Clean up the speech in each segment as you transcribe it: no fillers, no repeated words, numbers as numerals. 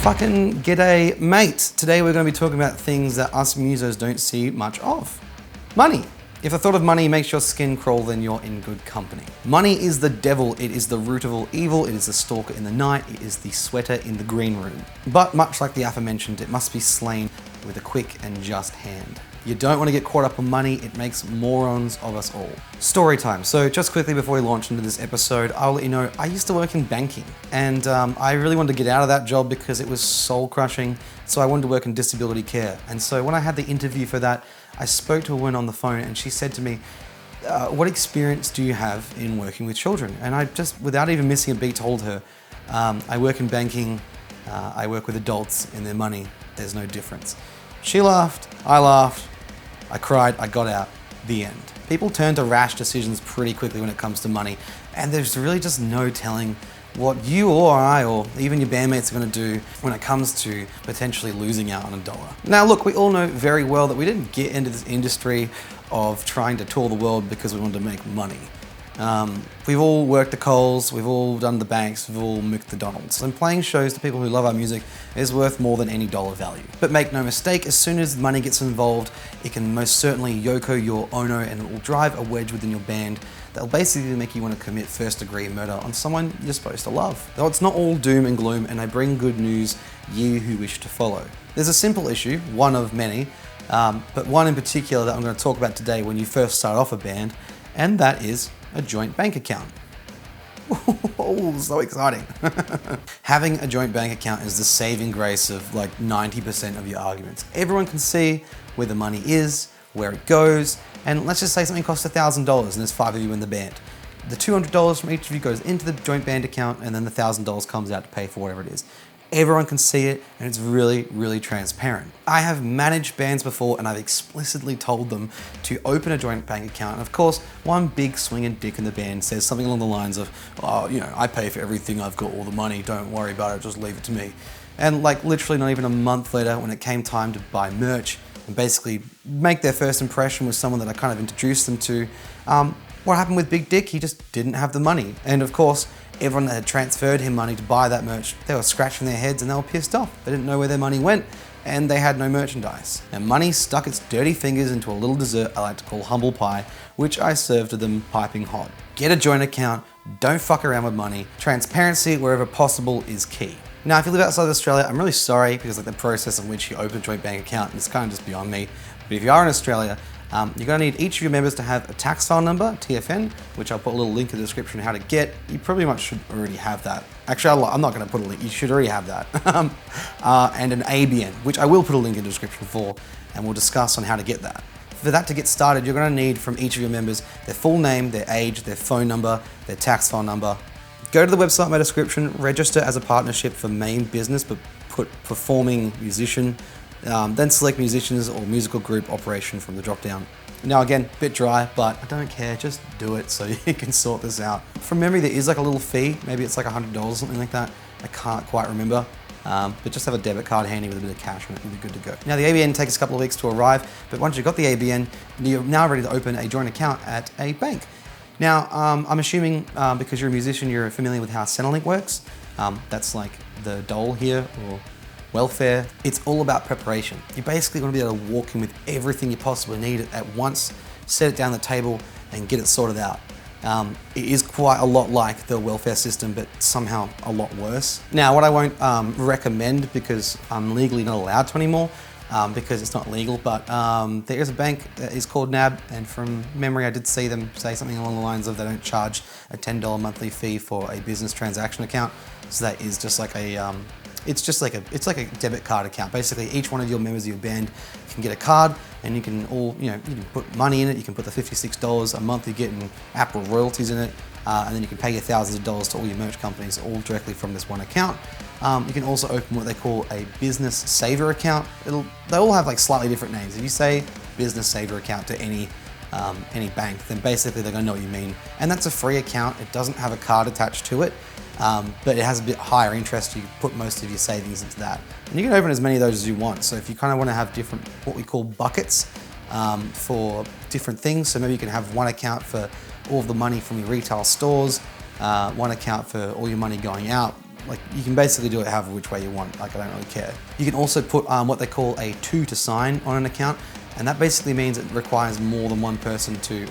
Fucking g'day, mate. Today we're going to be talking about things that us musos don't see much of. Money. If the thought of money makes your skin crawl, then you're in good company. Money is the devil, it is the root of all evil, it is the stalker in the night, it is the sweater in the green room. But much like the aforementioned, it must be slain with a quick and just hand. You don't want to get caught up on money, it makes morons of us all. Story time. So just quickly before we launch into this episode, I'll let you know I used to work in banking and I really wanted to get out of that job because it was soul crushing. So I wanted to work in disability care. And so when I had the interview for that, I spoke to a woman on the phone and she said to me, what experience do you have in working with children? And I just, without even missing a beat, told her, I work in banking, I work with adults and their money, there's no difference. She laughed, I cried, I got out, the end. People turn to rash decisions pretty quickly when it comes to money, and there's really just no telling what you or I or even your bandmates are going to do when it comes to potentially losing out on a dollar. Now look, we all know very well that we didn't get into this industry of trying to tour the world because we wanted to make money. We've all worked the Coles, we've all done the banks, we've all milked the Donalds. And playing shows to people who love our music is worth more than any dollar value. But make no mistake, as soon as money gets involved, it can most certainly Yoko your Ono and it will drive a wedge within your band that will basically make you want to commit first-degree murder on someone you're supposed to love. Though it's not all doom and gloom, and I bring good news, you who wish to follow. There's a simple issue, one of many, but one in particular that I'm going to talk about today when you first start off a band, and that is a joint bank account. Oh, so exciting. Having a joint bank account is the saving grace of like 90% of your arguments. Everyone can see where the money is, where it goes, and let's just say something costs $1,000 and there's 5 of you in the band. The $200 from each of you goes into the joint band account and then the $1,000 comes out to pay for whatever it is. Everyone can see it and it's really, really transparent. I have managed bands before and I've explicitly told them to open a joint bank account. And of course, one big swinging dick in the band says something along the lines of, oh, you know, I pay for everything, I've got all the money, don't worry about it, just leave it to me. And like literally not even a month later, when it came time to buy merch and basically make their first impression with someone that I kind of introduced them to, what happened with Big Dick? He just didn't have the money. And of course, everyone that had transferred him money to buy that merch, they were scratching their heads and they were pissed off. They didn't know where their money went and they had no merchandise. And money stuck its dirty fingers into a little dessert I like to call humble pie, which I served to them piping hot. Get a joint account, don't fuck around with money. Transparency wherever possible is key. Now, if you live outside of Australia, I'm really sorry because like the process in which you open a joint bank account is kind of just beyond me. But if you are in Australia, you're going to need each of your members to have a tax file number, TFN, which I'll put a little link in the description how to get. You pretty much should already have that. Actually, I'm not going to put a link, you should already have that. And an ABN, which I will put a link in the description for, and we'll discuss on how to get that. For that to get started, you're going to need from each of your members their full name, their age, their phone number, their tax file number. Go to the website in my description, register as a partnership for main business, but put performing musician, then select musicians or musical group operation from the drop down. Now again, a bit dry, but I don't care, just do it so you can sort this out. From memory, there is like a little fee, maybe it's like $100 or something like that. I can't quite remember, but just have a debit card handy with a bit of cash and it will be good to go. Now the ABN takes a couple of weeks to arrive, but once you've got the ABN, you're now ready to open a joint account at a bank. Now, I'm assuming because you're a musician, you're familiar with how Centrelink works. That's like the dole here, or welfare. It's all about preparation. You basically want to be able to walk in with everything you possibly need at once, set it down the table, and get it sorted out. It is quite a lot like the welfare system, but somehow a lot worse. Now, what I won't recommend, because I'm legally not allowed to anymore, because it's not legal, but there is a bank that is called NAB, and from memory I did see them say something along the lines of they don't charge a $10 monthly fee for a business transaction account. So that is just like a, it's like a debit card account. Basically, each one of your members of your band can get a card, and you can all, you can put money in it. You can put the $56 a month you get in Apple royalties in it, and then you can pay your thousands of dollars to all your merch companies, all directly from this one account. You can also open what they call a business saver account. They all have like slightly different names. If you say business saver account to any bank, then basically they're gonna know what you mean. And that's a free account. It doesn't have a card attached to it, but it has a bit higher interest. You can put most of your savings into that. And you can open as many of those as you want. So if you kind of want to have different, what we call buckets for different things. So maybe you can have one account for all of the money from your retail stores, one account for all your money going out, like you can basically do it however which way you want. Like I don't really care. You can also put what they call a to sign on an account, and that basically means it requires more than one person to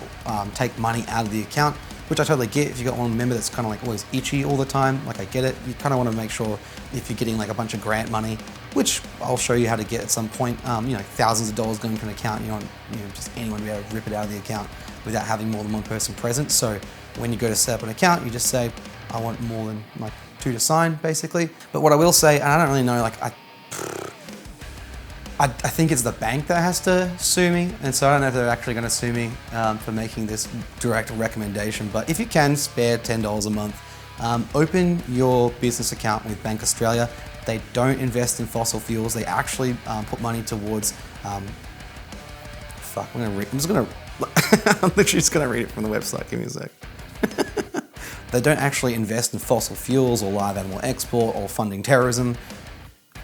take money out of the account, which I totally get. If you got one member that's kind of like always itchy all the time, like I get it. You kind of want to make sure if you're getting like a bunch of grant money, which I'll show you how to get at some point, thousands of dollars going to an account, you don't just anyone to be able to rip it out of the account without having more than one person present. So when you go to set up an account, you just say, I want more than like 2 to sign, basically. But what I will say, and I don't really know, like I think it's the bank that has to sue me, and so I don't know if they're actually going to sue me for making this direct recommendation. But if you can spare $10 a month, open your business account with Bank Australia. They don't invest in fossil fuels. They actually put money towards. I'm literally just gonna read it from the website. Give me a sec. They don't actually invest in fossil fuels or live animal export or funding terrorism.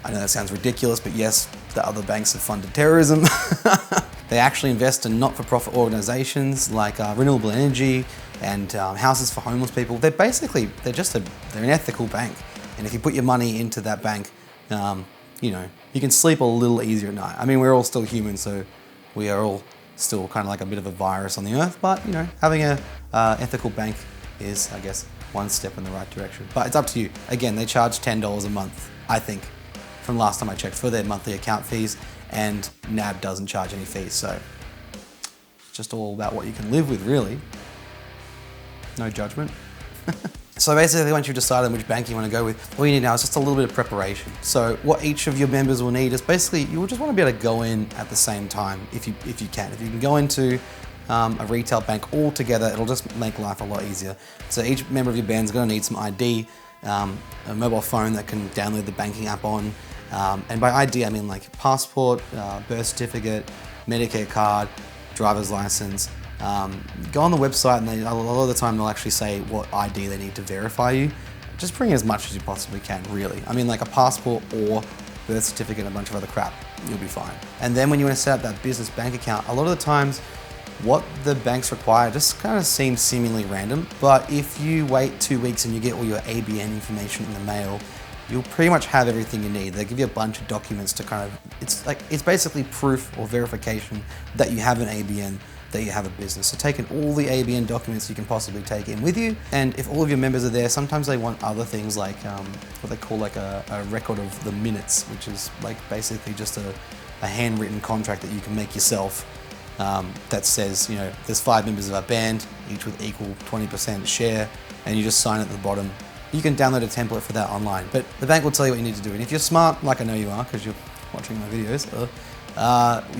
I know that sounds ridiculous, but yes, the other banks have funded terrorism. They actually invest in not-for-profit organizations like renewable energy and houses for homeless people. They're an ethical bank. And if you put your money into that bank, you can sleep a little easier at night. I mean, we're all still human, so we are all still kind of like a bit of a virus on the earth, but having a ethical bank is, I guess, one step in the right direction. But it's up to you. Again, they charge $10 a month, I think, from last time I checked, for their monthly account fees, and NAB doesn't charge any fees, so it's just all about what you can live with, really. No judgment. So basically, once you've decided on which bank you want to go with, all you need now is just a little bit of preparation. So what each of your members will need is basically, you will just want to be able to go in at the same time if you can. If you can go into a retail bank all together, it'll just make life a lot easier. So each member of your band is going to need some ID, a mobile phone that can download the banking app on. And by ID, I mean like passport, birth certificate, Medicare card, driver's license. Go on the website, and a lot of the time they'll actually say what ID they need to verify you. Just bring as much as you possibly can, really. I mean, like a passport or birth certificate and a bunch of other crap, you'll be fine. And then when you want to set up that business bank account, a lot of the times what the banks require just kind of seems seemingly random, but if you wait 2 weeks and you get all your ABN information in the mail, you'll pretty much have everything you need. They give you a bunch of documents to it's basically proof or verification that you have an ABN, that you have a business. So take in all the ABN documents you can possibly take in with you, and if all of your members are there, sometimes they want other things like what they call like a record of the minutes, which is like basically just a handwritten contract that you can make yourself that says, there's 5 members of our band, each with equal 20% share, and you just sign it at the bottom. You can download a template for that online, but the bank will tell you what you need to do. And if you're smart, like I know you are because you're watching my videos,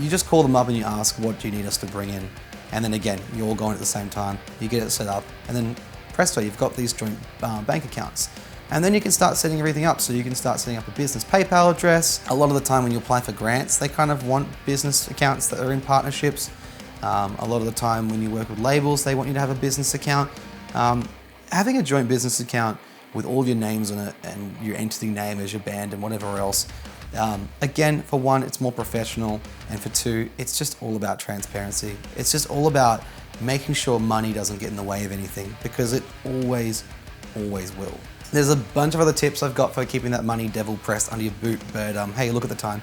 you just call them up and you ask, what do you need us to bring in? And then again, you all go in at the same time, you get it set up, and then presto, you've got these joint bank accounts. And then you can start setting everything up. So you can start setting up a business PayPal address. A lot of the time when you apply for grants, they kind of want business accounts that are in partnerships. A lot of the time when you work with labels, they want you to have a business account. Having a joint business account with all your names on it and your entity name as your band and whatever else, again, for one, it's more professional, and for two, it's just all about transparency. It's just all about making sure money doesn't get in the way of anything, because it always will. There's a bunch of other tips I've got for keeping that money devil pressed under your boot, but hey, look at the time.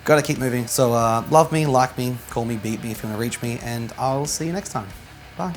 Gotta keep moving. So love me, like me, call me, beat me if you want to reach me, and I'll see you next time. Bye.